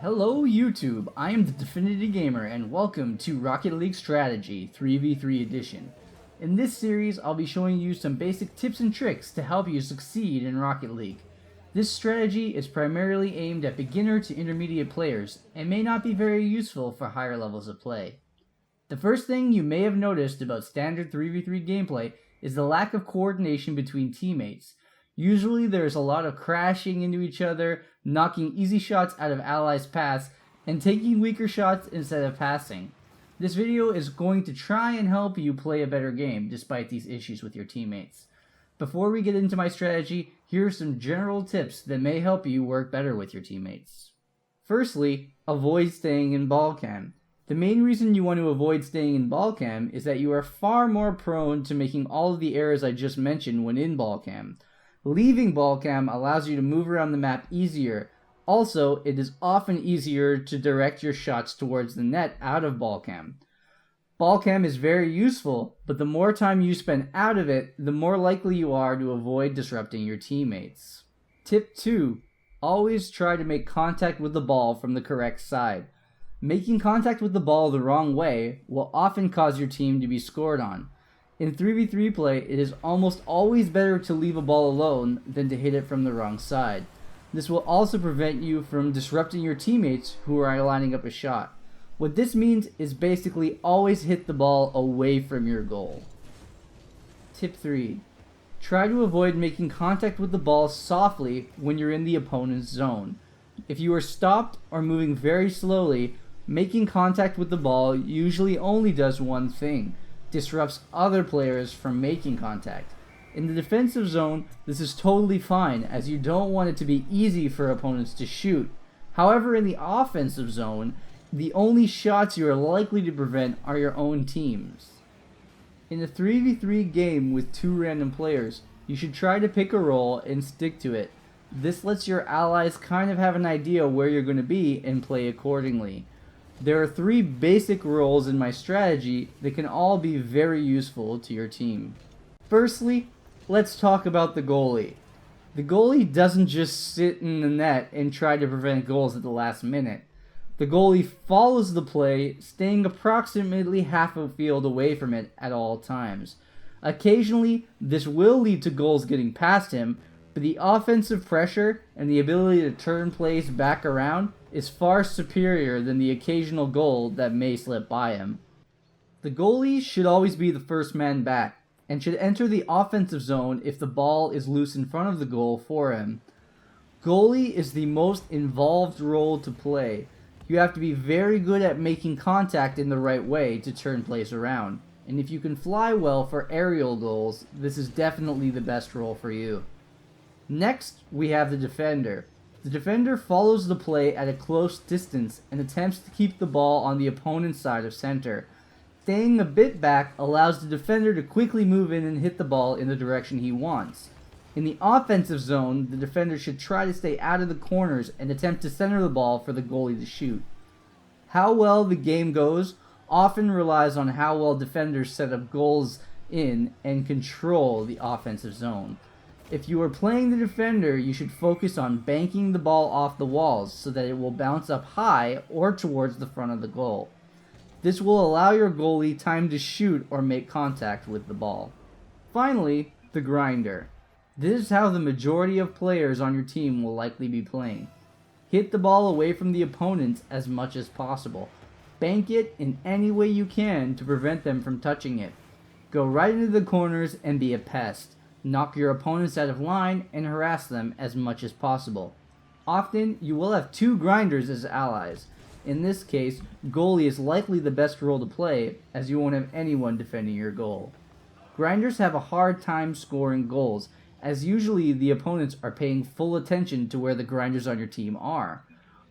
Hello YouTube, I am the Definity Gamer and welcome to Rocket League Strategy 3v3 Edition. In this series, I'll be showing you some basic tips and tricks to help you succeed in Rocket League. This strategy is primarily aimed at beginner to intermediate players and may not be very useful for higher levels of play. The first thing you may have noticed about standard 3v3 gameplay is the lack of coordination between teammates. Usually there's a lot of crashing into each other, knocking easy shots out of allies' paths, and taking weaker shots instead of passing. This video is going to try and help you play a better game despite these issues with your teammates. Before we get into my strategy, here are some general tips that may help you work better with your teammates. Firstly, avoid staying in ball cam. The main reason you want to avoid staying in ball cam is that you are far more prone to making all of the errors I just mentioned when in ball cam. Leaving ball cam allows you to move around the map easier. Also, it is often easier to direct your shots towards the net out of ball cam. Ball cam is very useful, but the more time you spend out of it, the more likely you are to avoid disrupting your teammates. Tip 2. Always try to make contact with the ball from the correct side. Making contact with the ball the wrong way will often cause your team to be scored on. In 3v3 play, it is almost always better to leave a ball alone than to hit it from the wrong side. This will also prevent you from disrupting your teammates who are lining up a shot. What this means is basically always hit the ball away from your goal. Tip 3. Try to avoid making contact with the ball softly when you're in the opponent's zone. If you are stopped or moving very slowly, making contact with the ball usually only does one thing: disrupts other players from making contact. In the defensive zone, this is totally fine, as you don't want it to be easy for opponents to shoot. However, in the offensive zone, the only shots you are likely to prevent are your own team's. In a 3v3 game with two random players, you should try to pick a role and stick to it. This lets your allies kind of have an idea where you're going to be and play accordingly. There are 3 basic roles in my strategy that can all be very useful to your team. Firstly, let's talk about the goalie. The goalie doesn't just sit in the net and try to prevent goals at the last minute. The goalie follows the play, staying approximately half a field away from it at all times. Occasionally, this will lead to goals getting past him, but the offensive pressure and the ability to turn plays back around is far superior than the occasional goal that may slip by him. The goalie should always be the first man back, and should enter the offensive zone if the ball is loose in front of the goal for him. Goalie is the most involved role to play. You have to be very good at making contact in the right way to turn plays around, and if you can fly well for aerial goals, this is definitely the best role for you. Next, we have the defender. The defender follows the play at a close distance and attempts to keep the ball on the opponent's side of center. Staying a bit back allows the defender to quickly move in and hit the ball in the direction he wants. In the offensive zone, the defender should try to stay out of the corners and attempt to center the ball for the goalie to shoot. How well the game goes often relies on how well defenders set up goals in and control the offensive zone. If you are playing the defender, you should focus on banking the ball off the walls so that it will bounce up high or towards the front of the goal. This will allow your goalie time to shoot or make contact with the ball. Finally, the grinder. This is how the majority of players on your team will likely be playing. Hit the ball away from the opponents as much as possible. Bank it in any way you can to prevent them from touching it. Go right into the corners and be a pest. Knock your opponents out of line and harass them as much as possible. Often, you will have 2 grinders as allies. In this case, goalie is likely the best role to play, as you won't have anyone defending your goal. Grinders have a hard time scoring goals, as usually the opponents are paying full attention to where the grinders on your team are.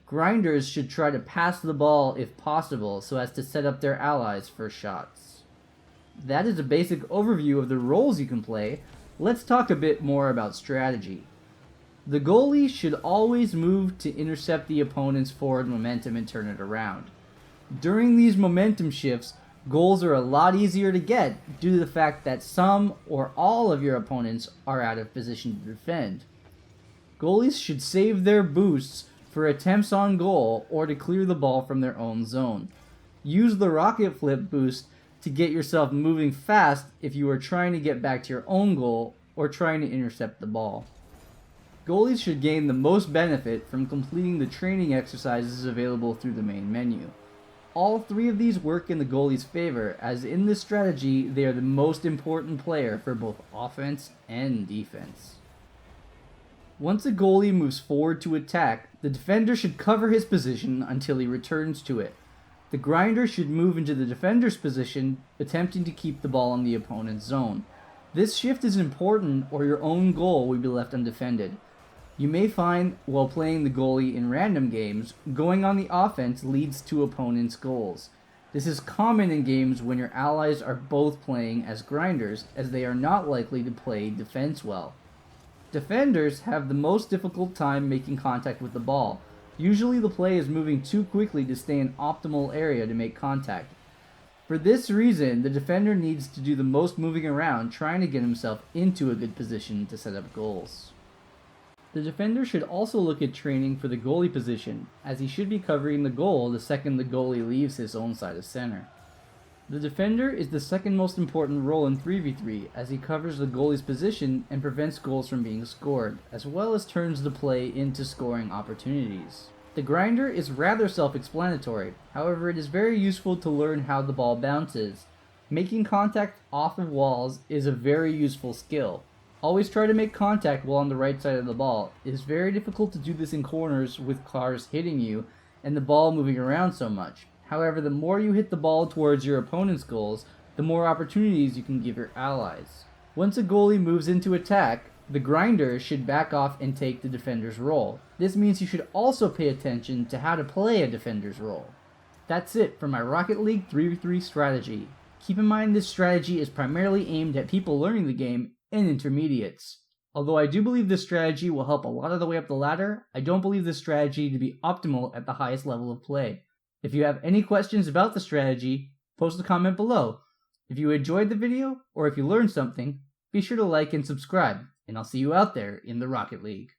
Grinders should try to pass the ball if possible so as to set up their allies for shots. That is a basic overview of the roles you can play. Let's talk a bit more about strategy. The goalie should always move to intercept the opponent's forward momentum and turn it around. During these momentum shifts, goals are a lot easier to get due to the fact that some or all of your opponents are out of position to defend. Goalies should save their boosts for for attempts on goal or to clear the ball from their own zone. Use the rocket flip boost to get yourself moving fast if you are trying to get back to your own goal or trying to intercept the ball. Goalies should gain the most benefit from completing the training exercises available through the main menu. All three of these work in the goalie's favor, as in this strategy they are the most important player for both offense and defense. Once a goalie moves forward to attack, the defender should cover his position until he returns to it. The grinder should move into the defender's position, attempting to keep the ball in the opponent's zone. This shift is important or your own goal will be left undefended. You may find, while playing the goalie in random games, going on the offense leads to opponents' goals. This is common in games when your allies are both playing as grinders, as they are not likely to play defense well. Defenders have the most difficult time making contact with the ball. Usually the play is moving too quickly to stay in optimal area to make contact. For this reason, the defender needs to do the most moving around, trying to get himself into a good position to set up goals. The defender should also look at training for the goalie position, as he should be covering the goal the second the goalie leaves his own side of center. The defender is the second most important role in 3v3, as he covers the goalie's position and prevents goals from being scored, as well as turns the play into scoring opportunities. The grinder is rather self-explanatory, however it is very useful to learn how the ball bounces. Making contact off of walls is a very useful skill. Always try to make contact while on the right side of the ball. It is very difficult to do this in corners with cars hitting you and the ball moving around so much. However, the more you hit the ball towards your opponent's goals, the more opportunities you can give your allies. Once a goalie moves into attack, the grinder should back off and take the defender's role. This means you should also pay attention to how to play a defender's role. That's it for my Rocket League 3v3 strategy. Keep in mind this strategy is primarily aimed at people learning the game and intermediates. Although I do believe this strategy will help a lot of the way up the ladder, I don't believe this strategy to be optimal at the highest level of play. If you have any questions about the strategy, post a comment below. If you enjoyed the video, or if you learned something, be sure to like and subscribe, and I'll see you out there in the Rocket League.